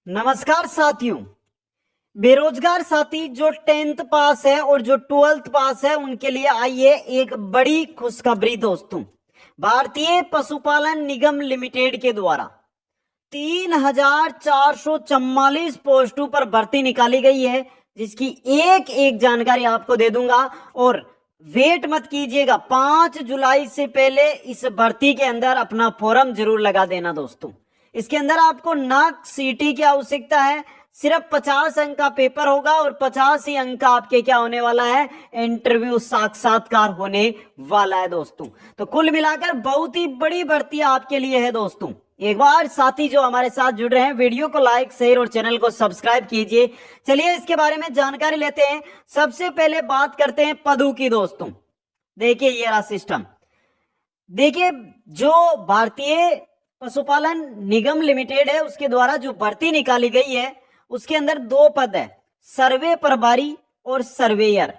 नमस्कार साथियों। बेरोजगार साथी जो 10th पास है और जो 12th पास है उनके लिए आइए एक बड़ी खुशखबरी दोस्तों। भारतीय पशुपालन निगम लिमिटेड के द्वारा 3,444 पोस्टों पर भर्ती निकाली गई है, जिसकी एक एक जानकारी आपको दे दूंगा। और वेट मत कीजिएगा, 5 जुलाई से पहले इस भर्ती के अंदर अपना फॉर्म जरूर लगा देना दोस्तों। इसके अंदर आपको ना सीटी की आवश्यकता है, सिर्फ 50 अंक का पेपर होगा और 50 ही अंक का आपके क्या होने वाला है, इंटरव्यू साक्षात्कार होने वाला है दोस्तों। तो कुल मिलाकर बहुत ही बड़ी भर्ती आपके लिए है दोस्तों। एक बार साथी जो हमारे साथ जुड़ रहे हैं, वीडियो को लाइक शेयर और चैनल को सब्सक्राइब कीजिए। चलिए इसके बारे में जानकारी लेते हैं। सबसे पहले बात करते हैं पदों की दोस्तों। देखिए ये रहा सिस्टम। देखिए जो भारतीय पशुपालन निगम लिमिटेड है उसके द्वारा जो भर्ती निकाली गई है उसके अंदर 2 पद है, सर्वे प्रभारी और सर्वेयर।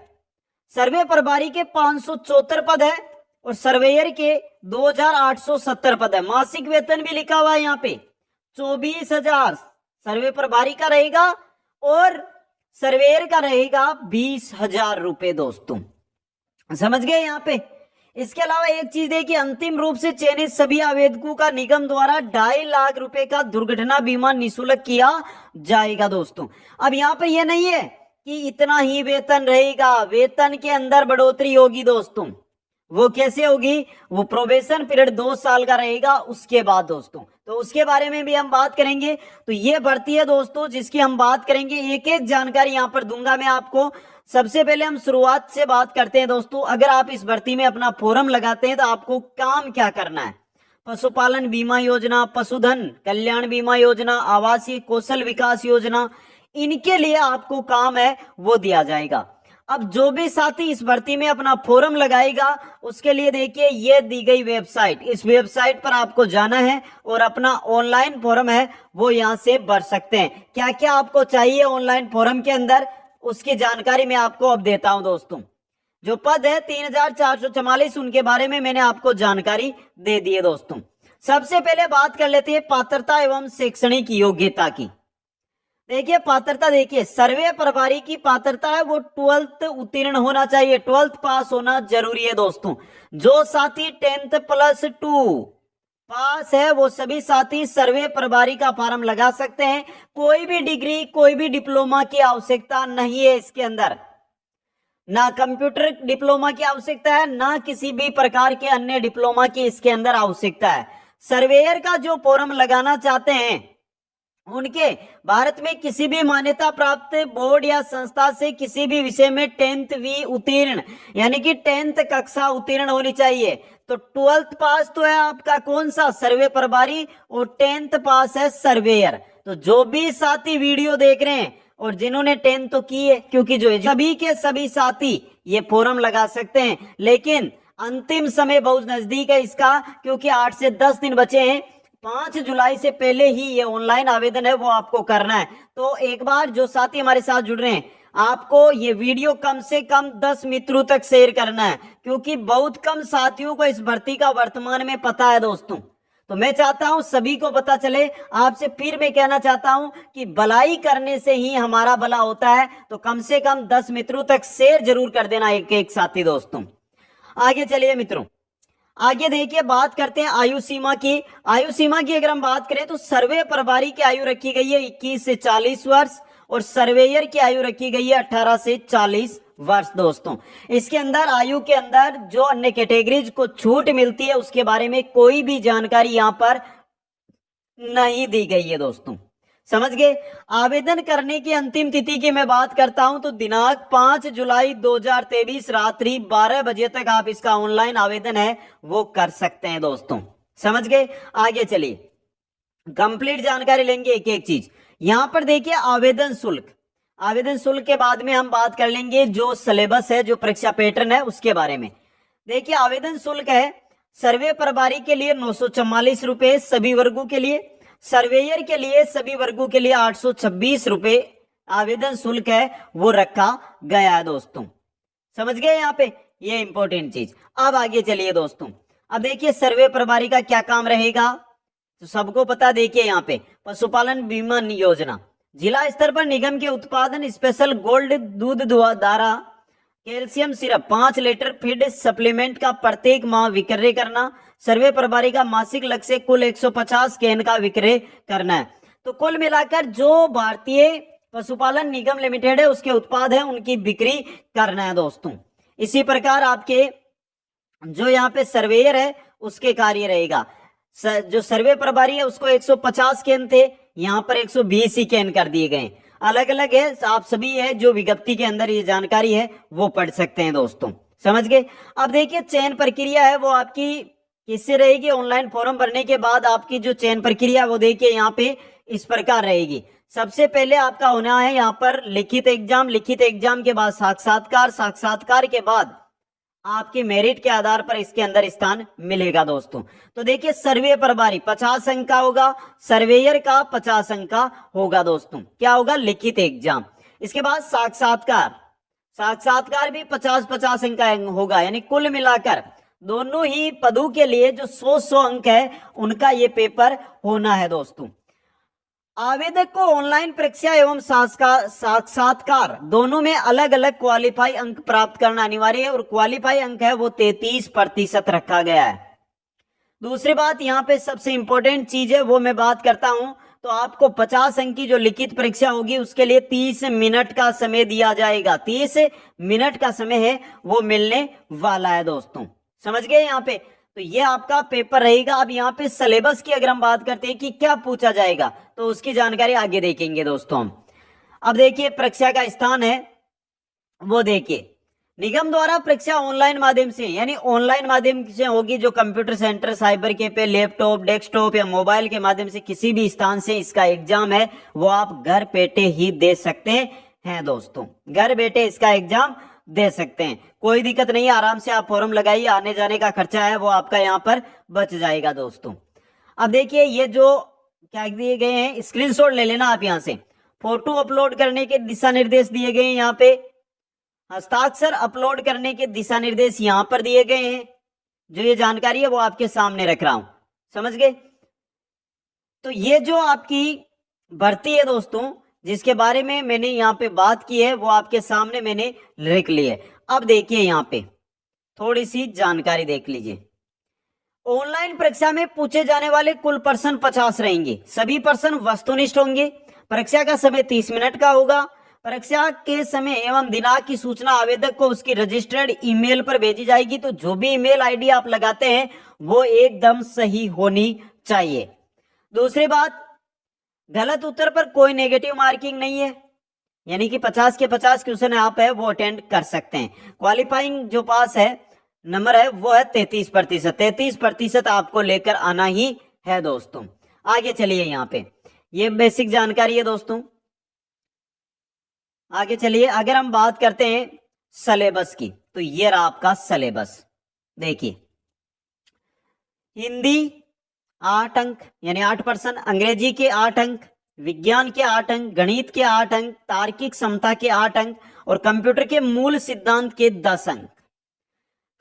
सर्वे प्रभारी के 574 पद है और सर्वेयर के 2,870 पद है। मासिक वेतन भी लिखा हुआ है यहाँ पे 24,000 सर्वे प्रभारी का रहेगा और सर्वेयर का रहेगा 20,000 रुपए दोस्तों। समझ गए यहाँ पे। इसके अलावा एक चीज है कि अंतिम रूप से चयनित सभी आवेदकों का निगम द्वारा 2.5 लाख रुपए का दुर्घटना बीमा निःशुल्क किया जाएगा दोस्तों। अब यहाँ पे ये नहीं है कि इतना ही वेतन रहेगा, वेतन के अंदर बढ़ोतरी होगी दोस्तों। वो कैसे होगी? वो प्रोबेशन पीरियड 2 साल का रहेगा उसके बाद दोस्तों। तो उसके बारे में भी हम बात करेंगे। तो ये भर्ती है दोस्तों जिसकी हम बात करेंगे, एक एक जानकारी यहाँ पर दूंगा मैं आपको। सबसे पहले हम शुरुआत से बात करते हैं दोस्तों। अगर आप इस भर्ती में अपना फॉर्म लगाते हैं तो आपको काम क्या करना है? पशुपालन बीमा योजना, पशुधन कल्याण बीमा योजना, आवासीय कौशल विकास योजना, इनके लिए आपको काम है वो दिया जाएगा। अब जो भी साथी इस भर्ती में अपना फॉर्म लगाएगा उसके लिए देखिए ये दी गई वेबसाइट, इस वेबसाइट पर आपको जाना है और अपना ऑनलाइन फॉर्म है वो यहां से भर सकते हैं। क्या क्या आपको चाहिए ऑनलाइन फॉर्म के अंदर, उसकी जानकारी मैं आपको अब देता हूं दोस्तों। जो पद है 3,444 उनके बारे में मैंने आपको जानकारी दे दी है दोस्तों। सबसे पहले बात कर लेते हैं पात्रता एवं शैक्षणिक योग्यता की। देखिए पात्रता, देखिए सर्वे प्रभारी की पात्रता है वो 12th उत्तीर्ण होना चाहिए, 12th पास होना जरूरी है दोस्तों। जो साथी 10th+2 पास है वो सभी साथी सर्वे प्रभारी का फॉर्म लगा सकते हैं। कोई भी डिग्री, कोई भी डिप्लोमा की आवश्यकता नहीं है इसके अंदर, ना कंप्यूटर डिप्लोमा की आवश्यकता है, ना किसी भी प्रकार के अन्य डिप्लोमा की इसके अंदर आवश्यकता है। सर्वेयर का जो फॉर्म लगाना चाहते हैं उनके भारत में किसी भी मान्यता प्राप्त बोर्ड या संस्था से किसी भी विषय में 10th उत्तीर्ण यानी कि 10th कक्षा उत्तीर्ण होनी चाहिए। तो 12th पास तो है आपका कौन सा, सर्वे प्रभारी, और 10th पास है सर्वेयर। तो जो भी साथी वीडियो देख रहे हैं और जिन्होंने 10th तो की है, क्योंकि जो है सभी के सभी साथी ये फॉर्म लगा सकते हैं, लेकिन अंतिम समय बहुत नजदीक है इसका, क्योंकि 8 से 10 दिन बचे हैं। 5 जुलाई से पहले ही ये ऑनलाइन आवेदन है वो आपको करना है। तो एक बार जो साथी हमारे साथ जुड़ रहे हैं, आपको ये वीडियो कम से कम 10 मित्रों तक शेयर करना है, क्योंकि बहुत कम साथियों को इस भर्ती का वर्तमान में पता है दोस्तों। तो मैं चाहता हूं सभी को पता चले। आपसे फिर मैं कहना चाहता हूं कि भलाई करने से ही हमारा भला होता है। तो कम से कम 10 मित्रों तक शेयर जरूर कर देना एक एक साथी दोस्तों। आगे चलिए मित्रों, आगे देखिए बात करते हैं आयु सीमा की। आयु सीमा की अगर हम बात करें तो सर्वे प्रभारी की आयु रखी गई है 21 से 40 वर्ष और सर्वेयर की आयु रखी गई है 18 से 40 वर्ष दोस्तों। इसके अंदर आयु के अंदर जो अन्य कैटेगरीज को छूट मिलती है उसके बारे में कोई भी जानकारी यहां पर नहीं दी गई है दोस्तों। समझ गए। आवेदन करने की अंतिम तिथि की मैं बात करता हूं तो दिनांक 5 जुलाई 2023 रात्रि 12 बजे तक आप इसका ऑनलाइन आवेदन है वो कर सकते हैं दोस्तों। समझ गए। आगे चलिए कंप्लीट जानकारी लेंगे एक एक चीज। यहां पर देखिए आवेदन शुल्क, आवेदन शुल्क के बाद में हम बात कर लेंगे जो सिलेबस है, जो परीक्षा पैटर्न है उसके बारे में। देखिए आवेदन शुल्क है सर्वे प्रभारी के लिए 944 रुपए सभी वर्गों के लिए, सर्वेयर के लिए सभी वर्गों के लिए 826 रुपए आवेदन शुल्क है वो रखा गया है दोस्तों। समझ गए यहाँ पे, ये इंपॉर्टेंट चीज। अब आगे चलिए दोस्तों। अब देखिए सर्वे प्रभारी का क्या काम रहेगा। तो सबको पता, देखिए यहाँ पे पशुपालन बीमा योजना, जिला स्तर पर निगम के उत्पादन स्पेशल गोल्ड दूध द्वारा calcium syrup 5 litre feed supplement का प्रत्येक माह विक्रय करना। सर्वे प्रभारी का मासिक लक्ष्य कुल 150 कैन का विक्रय करना है। तो कुल मिलाकर जो भारतीय पशुपालन निगम लिमिटेड है उसके उत्पाद है उनकी बिक्री करना है दोस्तों। इसी प्रकार आपके जो यहाँ पे सर्वेयर है उसके कार्य रहेगा। जो सर्वे प्रभारी है उसको 150 कैन थे, यहाँ पर 120 ही कैन कर दिए गए। अलग अलग है, आप सभी है जो विज्ञप्ति के अंदर ये जानकारी है वो पढ़ सकते हैं दोस्तों, समझ गए। अब देखिए चयन प्रक्रिया है वो आपकी किससे रहेगी, ऑनलाइन फॉर्म भरने के बाद आपकी जो चयन प्रक्रिया वो देखिए यहाँ पे इस प्रकार रहेगी। सबसे पहले आपका होना है यहाँ पर लिखित एग्जाम, लिखित एग्जाम के बाद साक्षात्कार, साक्षात्कार के बाद आपके मेरिट के आधार पर इसके अंदर स्थान मिलेगा दोस्तों। तो देखिए सर्वे प्रभारी 50 अंक का होगा, सर्वेयर का 50 अंक का होगा दोस्तों। क्या होगा, लिखित एग्जाम। इसके बाद साक्षात्कार, साक्षात्कार भी 50-50 अंक का होगा, यानी कुल मिलाकर दोनों ही पदों के लिए जो 100 अंक है उनका ये पेपर होना है दोस्तों। आवेदक को ऑनलाइन परीक्षा एवं साक्षात्कार दोनों में अलग अलग क्वालिफाई अंक प्राप्त करना अनिवार्य है और क्वालिफाई अंक है वो 33% रखा गया है। दूसरी बात यहाँ पे सबसे इंपॉर्टेंट चीज है वो मैं बात करता हूं, तो आपको 50 अंक की जो लिखित परीक्षा होगी उसके लिए 30 मिनट का समय दिया जाएगा। 30 मिनट का समय है वो मिलने वाला है दोस्तों, समझ गए यहाँ पे। तो ये आपका पेपर रहेगा। अब यहाँ पे सिलेबस की अगर हम बात करते हैं कि क्या पूछा जाएगा तो उसकी जानकारी आगे देखेंगे दोस्तों हम। अब देखिए परीक्षा का स्थान है वो देखिए निगम द्वारा परीक्षा ऑनलाइन माध्यम से, यानी ऑनलाइन माध्यम से होगी, जो computer centre, cyber cafe, laptop, desktop या मोबाइल के माध्यम से किसी भी स्थान से इसका एग्जाम है वो आप घर बैठे ही दे सकते हैं दोस्तों। घर बैठे इसका एग्जाम दे सकते हैं, कोई दिक्कत नहीं है। आराम से आप फॉर्म लगाइए, आने जाने का खर्चा है वो आपका यहाँ पर बच जाएगा दोस्तों। अब देखिए ये जो क्या दिए गए हैं स्क्रीनशॉट ले लेना आप, यहाँ से फोटो अपलोड करने के दिशा निर्देश दिए गए हैं, यहाँ पे हस्ताक्षर अपलोड करने के दिशा निर्देश यहाँ पर दिए गए हैं। जो ये जानकारी है वो आपके सामने रख रहा हूं, समझ गए। तो ये जो आपकी भर्ती है दोस्तों जिसके बारे में मैंने यहाँ पे बात की है वो आपके सामने मैंने लिख ली है। अब देखिए यहाँ पे थोड़ी सी जानकारी देख लीजिए। ऑनलाइन परीक्षा में पूछे जाने वाले कुल प्रश्न 50 रहेंगे, सभी प्रश्न वस्तुनिष्ठ होंगे। परीक्षा का समय 30 मिनट का होगा। परीक्षा के समय एवं दिनांक की सूचना आवेदक को उसकी रजिस्टर्ड ईमेल पर भेजी जाएगी। तो जो भी ईमेल आईडी आप लगाते हैं वो एकदम सही होनी चाहिए। दूसरी बात, गलत उत्तर पर कोई नेगेटिव मार्किंग नहीं है, यानी कि 50 के 50 क्वेश्चन आप है वो अटेंड कर सकते हैं। क्वालिफाइंग जो पास है नंबर है वो है 33%। 33% आपको लेकर आना ही है दोस्तों। आगे चलिए, यहाँ पे ये बेसिक जानकारी है दोस्तों। आगे चलिए, अगर हम बात करते हैं सिलेबस की तो ये रहा आपका सिलेबस। देखिए हिंदी 8 अंक यानी 8%, अंग्रेजी के 8 अंक, विज्ञान के 8 अंक, गणित के 8 अंक, तार्किक समता के 8 अंक और कंप्यूटर के मूल सिद्धांत के 10 अंक।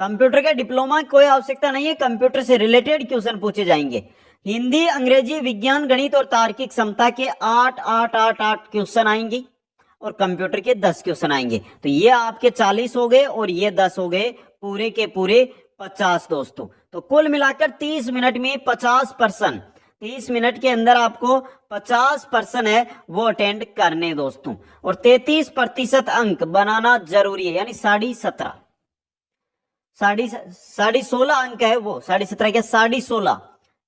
कंप्यूटर का डिप्लोमा कोई आवश्यकता नहीं है, कंप्यूटर से रिलेटेड क्वेश्चन पूछे जाएंगे। हिंदी, अंग्रेजी, विज्ञान, गणित और तार्किक समता के 8 क्वेश्चन आएंगे और कंप्यूटर के 10 क्वेश्चन आएंगे। तो ये आपके 40 हो गए और ये 10 हो गए, पूरे के पूरे 50 दोस्तों। तो कुल मिलाकर 30 मिनट में 50%, 30 मिनट के अंदर आपको 50% है वो अटेंड करने दोस्तों। और 33% अंक बनाना जरूरी है, यानी 17.5 16.5 अंक है वो, 17.5 क्या 16.5,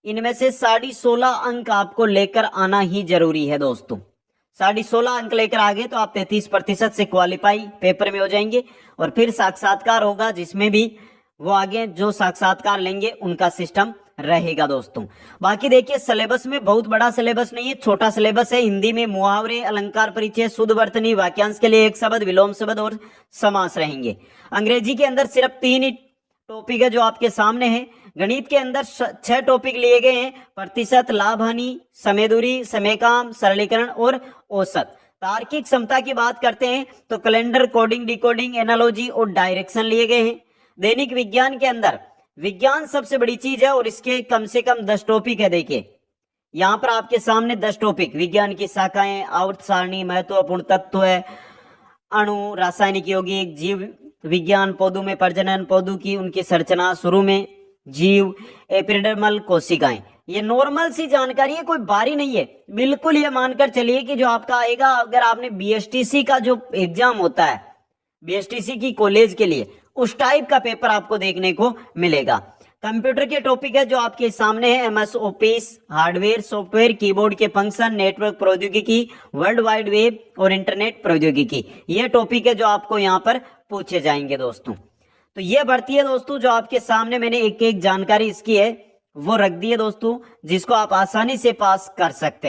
इनमें से 16.5 अंक आपको लेकर आना ही जरूरी है दोस्तों। 16.5 अंक लेकर आ गए तो आप 33% से क्वालिफाई पेपर में हो जाएंगे। और फिर साक्षात्कार होगा जिसमें भी वो आगे जो साक्षात्कार लेंगे उनका सिस्टम रहेगा दोस्तों। बाकी देखिए सिलेबस में बहुत बड़ा सिलेबस नहीं है, छोटा सिलेबस है। हिंदी में मुहावरे, अलंकार परिचय, शुद्ध वर्तनी, वाक्यांश के लिए एक शब्द, विलोम शब्द और समास रहेंगे। अंग्रेजी के अंदर सिर्फ 3 ही टॉपिक है जो आपके सामने है। गणित के अंदर 6 टॉपिक लिए गए हैं, प्रतिशत, लाभ हानि, समय दूरी, समय काम, सरलीकरण और औसत। तार्किक क्षमता की बात करते हैं तो कैलेंडर, कोडिंग, डिकोडिंग, एनालॉजी और डायरेक्शन लिए गए हैं। दैनिक विज्ञान के अंदर विज्ञान सबसे बड़ी चीज है और इसके कम से कम 10 टॉपिक है। देखिए यहाँ पर आपके सामने 10 टॉपिक, विज्ञान की शाखाएं, आवर्त सारणी, महत्वपूर्ण तत्व है, अणु, रासायनिक यौगिक, जीव विज्ञान, पौधों में प्रजनन, पौधों की उनकी संरचना, शुरू में जीव, एपिडर्मल कोशिकाएं। ये नॉर्मल सी जानकारी है, कोई भारी नहीं है। बिल्कुल ये मानकर चलिए कि जो आपका आएगा, अगर आपने बीएसटीसी का जो एग्जाम होता है, बीएसटीसी की कॉलेज के लिए, उस टाइप का पेपर आपको देखने को मिलेगा। कंप्यूटर के टॉपिक है जो आपके सामने है, MS office, hardware, software, keyboard के फंक्शन, नेटवर्क प्रौद्योगिकी, वर्ल्ड वाइड वेब और इंटरनेट प्रौद्योगिकी। ये टॉपिक है जो आपको यहाँ पर पूछे जाएंगे दोस्तों। तो ये भर्ती है दोस्तों जो आपके सामने मैंने एक एक जानकारी इसकी है वो रख दी है दोस्तों, जिसको आप आसानी से पास कर सकते हैं।